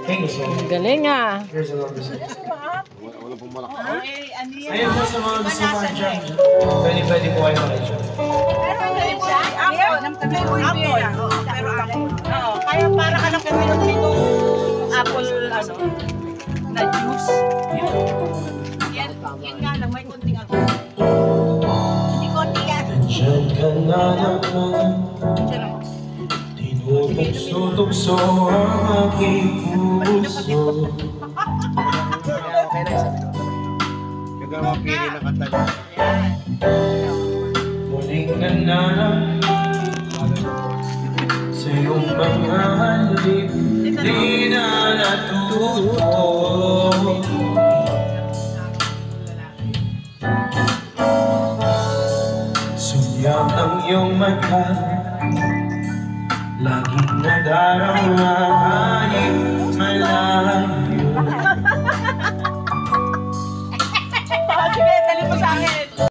Galing ah. Here's a number 6. Wala pong malaki. Ayun po sa mga gusto mga dyan. Pwede po kayo makita. Kaya para ka lang kaminom-minom apple na juice. Yan nga lang, may konting ako. Hindi konti yan. Diyan ka na naman. Tinutugso-tugso ang aking puso. Kaya mapili na kanta niya. Muling nananap sa iyong mga halip, di na natuto. Sulyap ang iyong mata, laging nadarama.